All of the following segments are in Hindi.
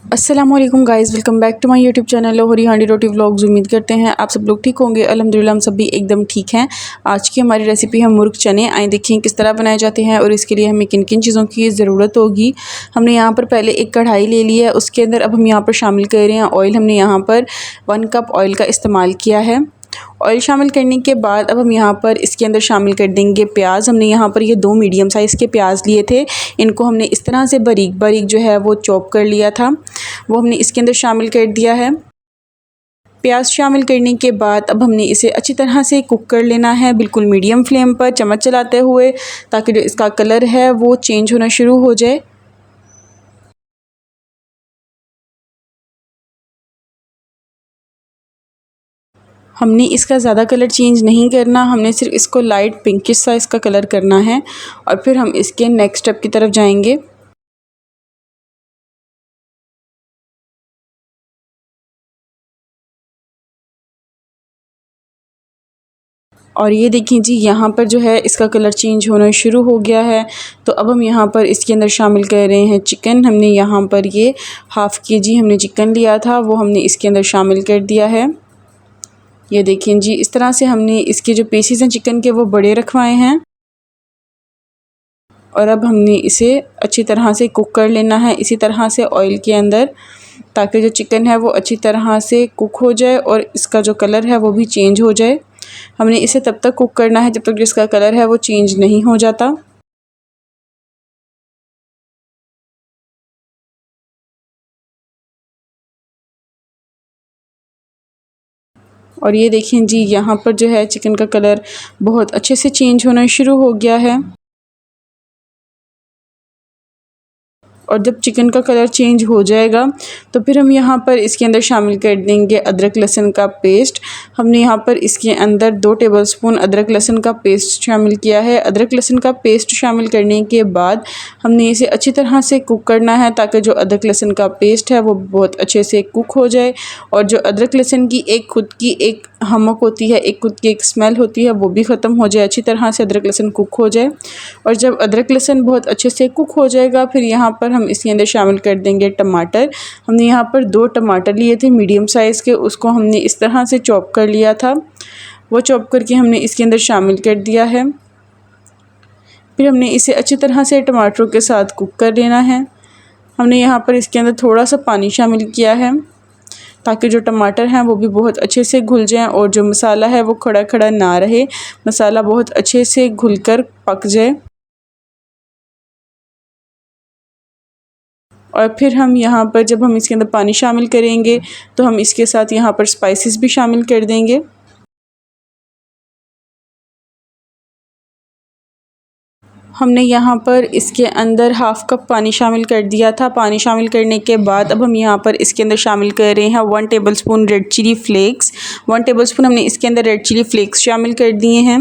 अस्सलाम वालेकुम guys, welcome back to my YouTube channel Lahori Handi Roti vlogs. उम्मीद करते हैं आप सब लोग ठीक होंगे। अल्हम्दुलिल्लाह हम सब भी एकदम ठीक हैं। आज की हमारी रेसिपी है मुर्ग चने। आए देखें किस तरह बनाए जाते हैं और इसके लिए हमें किन किन चीज़ों की ज़रूरत होगी। हमने यहाँ पर पहले एक कढ़ाई ले ली है, उसके अंदर अब हम यहाँ पर शामिल कर रहे हैं ऑयल। हमने यहाँ पर 1 कप ऑयल का इस्तेमाल किया है। ऑयल शामिल करने के बाद अब हम यहाँ पर इसके अंदर शामिल कर देंगे प्याज। हमने यहाँ पर ये 2 मीडियम साइज़ के प्याज लिए थे, इनको हमने इस तरह से बारीक बारीक जो है वो चॉप कर लिया था, वो हमने इसके अंदर शामिल कर दिया है। प्याज शामिल करने के बाद अब हमने इसे अच्छी तरह से कुक कर लेना है, बिल्कुल मीडियम फ्लेम पर चम्मच चलाते हुए, ताकि जो इसका कलर है वो चेंज होना शुरू हो जाए। हमने इसका ज़्यादा कलर चेंज नहीं करना, हमने सिर्फ इसको लाइट पिंकिश सा इसका कलर करना है और फिर हम इसके नेक्स्ट स्टेप की तरफ जाएंगे। और ये देखिए जी, यहाँ पर जो है इसका कलर चेंज होना शुरू हो गया है। तो अब हम यहाँ पर इसके अंदर शामिल कर रहे हैं चिकन। हमने यहाँ पर ये ½ kg हमने चिकन लिया था, वो हमने इसके अंदर शामिल कर दिया है। ये देखें जी, इस तरह से हमने इसके जो पीसेस हैं चिकन के वो बड़े रखवाए हैं और अब हमने इसे अच्छी तरह से कुक कर लेना है इसी तरह से ऑयल के अंदर, ताकि जो चिकन है वो अच्छी तरह से कुक हो जाए और इसका जो कलर है वो भी चेंज हो जाए। हमने इसे तब तक कुक करना है जब तक जिसका कलर है वो चेंज नहीं हो जाता। और ये देखें जी, यहाँ पर जो है चिकन का कलर बहुत अच्छे से चेंज होना शुरू हो गया है। और जब चिकन का कलर चेंज हो जाएगा तो फिर हम यहाँ पर इसके अंदर शामिल कर देंगे अदरक लहसुन का पेस्ट। हमने यहाँ पर इसके अंदर 2 टेबलस्पून अदरक लहसुन का पेस्ट शामिल किया है। अदरक लहसुन का पेस्ट शामिल करने के बाद हमने इसे अच्छी तरह से कुक करना है, ताकि जो अदरक लहसुन का पेस्ट है वो बहुत अच्छे से कुक हो जाए और जो अदरक लहसुन की एक खुद की एक हमक होती है, एक खुद की एक स्मेल होती है, वो भी ख़त्म हो जाए, अच्छी तरह से अदरक लहसुन कुक हो जाए। और जब अदरक लहसुन बहुत अच्छे से कुक हो जाएगा फिर यहाँ पर हम इसके अंदर शामिल कर देंगे टमाटर। हमने यहाँ पर 2 टमाटर लिए थे मीडियम साइज़ के, उसको हमने इस तरह से चॉप कर लिया था, वो चॉप करके हमने इसके अंदर शामिल कर दिया है। फिर हमने इसे अच्छी तरह से टमाटरों के साथ कुक कर लेना है। हमने यहाँ पर इसके अंदर थोड़ा सा पानी शामिल किया है, ताकि जो टमाटर हैं वो भी बहुत अच्छे से घुल जाएं और जो मसाला है वो खड़ा खड़ा ना रहे, मसाला बहुत अच्छे से घुल कर पक जाए। और फिर हम यहाँ पर जब हम इसके अंदर पानी शामिल करेंगे तो हम इसके साथ यहाँ पर स्पाइसेस भी शामिल कर देंगे। हमने यहाँ पर इसके अंदर ½ कप पानी शामिल कर दिया था। पानी शामिल करने के बाद अब हम यहाँ पर इसके अंदर शामिल कर रहे हैं 1 tablespoon red chilli flakes. 1 tablespoon हमने इसके अंदर रेड चिली फ्लेक्स शामिल कर दिए हैं।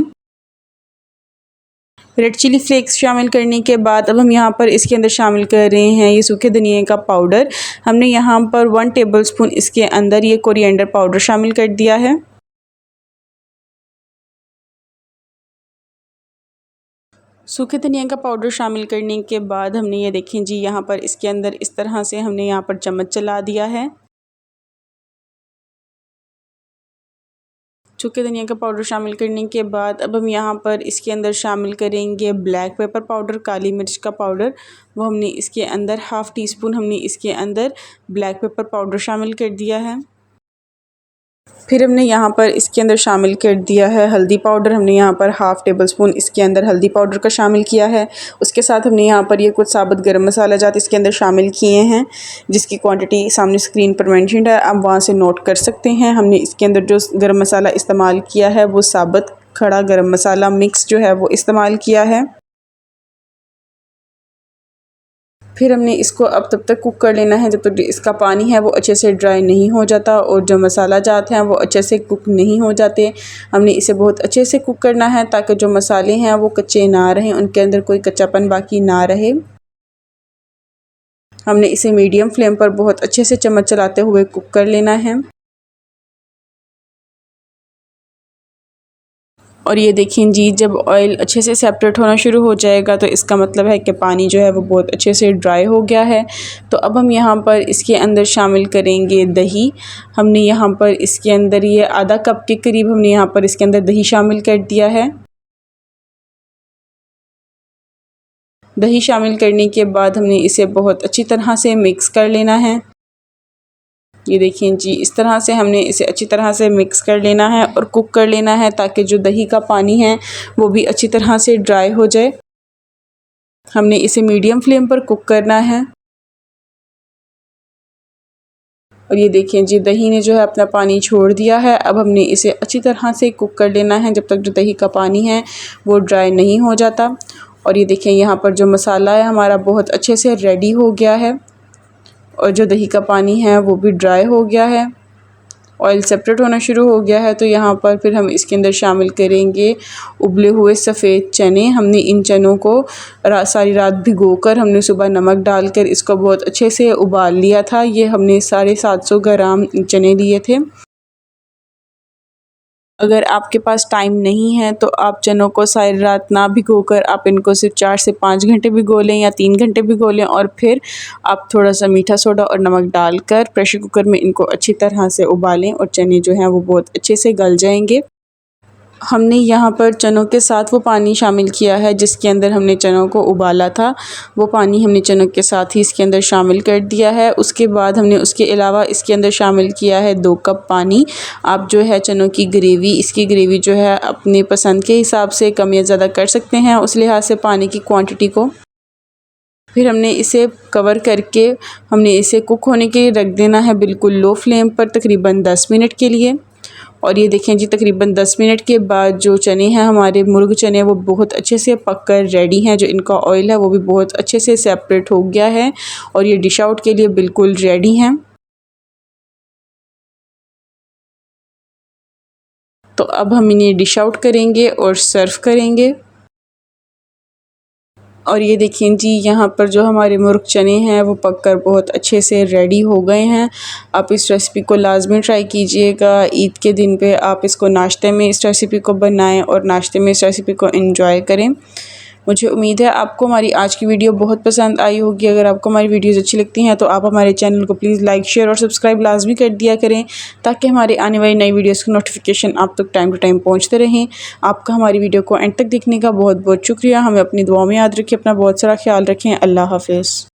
रेड चिली फ्लेक्स शामिल करने के बाद अब हम यहाँ पर इसके अंदर शामिल कर रहे हैं ये सूखे धनिए का पाउडर। हमने यहाँ पर 1 टेबलस्पून इसके अंदर ये कोरिएंडर पाउडर शामिल कर दिया है। सूखे धनिया का पाउडर शामिल करने के बाद हमने ये देखें जी, यहाँ पर इसके अंदर इस तरह से हमने यहाँ पर चम्मच चला दिया है। सूखे धनिया का पाउडर शामिल करने के बाद अब हम यहाँ पर इसके अंदर शामिल करेंगे ब्लैक पेपर पाउडर, काली मिर्च का पाउडर। वो हमने इसके अंदर ½ टीस्पून हमने इसके अंदर ब्लैक पेपर पाउडर शामिल कर दिया है। फिर हमने यहाँ पर इसके अंदर शामिल कर दिया है हल्दी पाउडर। हमने यहाँ पर ½ टेबलस्पून इसके अंदर हल्दी पाउडर का शामिल किया है। उसके साथ हमने यहाँ पर ये कुछ साबुत गरम मसाला जात इसके अंदर शामिल किए हैं, जिसकी क्वांटिटी सामने स्क्रीन पर मेंशन्ड है, आप वहाँ से नोट कर सकते हैं। हमने इसके अंदर जो गरम मसाला इस्तेमाल किया है वो साबुत खड़ा गरम मसाला मिक्स जो है वो इस्तेमाल किया है। फिर हमने इसको अब तब तक कुक कर लेना है जब तक इसका पानी है वो अच्छे से ड्राई नहीं हो जाता और जो मसाला जात हैं वो अच्छे से कुक नहीं हो जाते। हमने इसे बहुत अच्छे से कुक करना है, ताकि जो मसाले हैं वो कच्चे ना रहें, उनके अंदर कोई कच्चापन बाकी ना रहे। हमने इसे मीडियम फ्लेम पर बहुत अच्छे से चम्मच चलाते हुए कुक कर लेना है। और ये देखें जी, जब ऑयल अच्छे से सेपरेट होना शुरू हो जाएगा तो इसका मतलब है कि पानी जो है वो बहुत अच्छे से ड्राई हो गया है। तो अब हम यहाँ पर इसके अंदर शामिल करेंगे दही। हमने यहाँ पर इसके अंदर ये आधा कप के करीब हमने यहाँ पर इसके अंदर दही शामिल कर दिया है। दही शामिल करने के बाद हमने इसे बहुत अच्छी तरह से मिक्स कर लेना है। ये देखिए जी, इस तरह से हमने इसे अच्छी तरह से मिक्स कर लेना है और कुक कर लेना है ताकि जो दही का पानी है वो भी अच्छी तरह से ड्राई हो जाए। हमने इसे मीडियम फ्लेम पर कुक करना है। और ये देखिए जी, दही ने जो है अपना पानी छोड़ दिया है। अब हमने इसे अच्छी तरह से कुक कर लेना है जब तक जो दही का पानी है वो ड्राई नहीं हो जाता। और ये देखिए, यहाँ पर जो मसाला है हमारा बहुत अच्छे से रेडी हो गया है और जो दही का पानी है वो भी ड्राई हो गया है, ऑयल सेपरेट होना शुरू हो गया है। तो यहाँ पर फिर हम इसके अंदर शामिल करेंगे उबले हुए सफ़ेद चने। हमने इन चनों को सारी रात भिगोकर हमने सुबह नमक डालकर इसको बहुत अच्छे से उबाल लिया था। ये हमने 750 ग्राम चने लिए थे। अगर आपके पास टाइम नहीं है तो आप चनों को सारी रात ना भिगोकर आप इनको सिर्फ 4 से 5 घंटे भिगो लें या 3 घंटे भिगो लें और फिर आप थोड़ा सा मीठा सोडा और नमक डालकर प्रेशर कुकर में इनको अच्छी तरह से उबालें और चने जो हैं वो बहुत अच्छे से गल जाएंगे। हमने यहाँ पर चनों के साथ वो पानी शामिल किया है जिसके अंदर हमने चनों को उबाला था। वो पानी हमने चनों के साथ ही इसके अंदर शामिल कर दिया है। उसके बाद हमने उसके अलावा इसके अंदर शामिल किया है 2 कप पानी। आप जो है चनों की ग्रेवी, इसकी ग्रेवी जो है अपनी पसंद के हिसाब से कम या ज़्यादा कर सकते हैं उस लिहाज से पानी की क्वांटिटी को। फिर हमने इसे कवर करके हमने इसे कुक होने के लिए रख देना है बिल्कुल लो फ्लेम पर तकरीबन 10 मिनट के लिए। और ये देखें जी, तकरीबन 10 मिनट के बाद जो चने हैं हमारे मुर्ग चने वो बहुत अच्छे से पक कर रेडी हैं। जो इनका ऑयल है वो भी बहुत अच्छे से सेपरेट हो गया है और ये डिश आउट के लिए बिल्कुल रेडी हैं। तो अब हम इन्हें डिश आउट करेंगे और सर्व करेंगे। और ये देखिए जी, यहाँ पर जो हमारे मुर्ग चने हैं वो पककर बहुत अच्छे से रेडी हो गए हैं। आप इस रेसिपी को लाजमी ट्राई कीजिएगा। ईद के दिन पे आप इसको नाश्ते में इस रेसिपी को बनाएं और नाश्ते में इस रेसिपी को एंजॉय करें। मुझे उम्मीद है आपको हमारी आज की वीडियो बहुत पसंद आई होगी। अगर आपको हमारी वीडियोज़ अच्छी लगती हैं तो आप हमारे चैनल को प्लीज़ लाइक, शेयर और सब्सक्राइब लाजमी कर दिया करें ताकि हमारे आने वाली नई वीडियोज़ की नोटिफिकेशन आप तक टाइम टू टाइम पहुँचते रहें। आपका हमारी वीडियो को एंड तक देखने का बहुत बहुत शुक्रिया। हमें अपनी दुआ में याद रखें। अपना बहुत सारा ख्याल रखें। अल्लाह हाफ़िज़।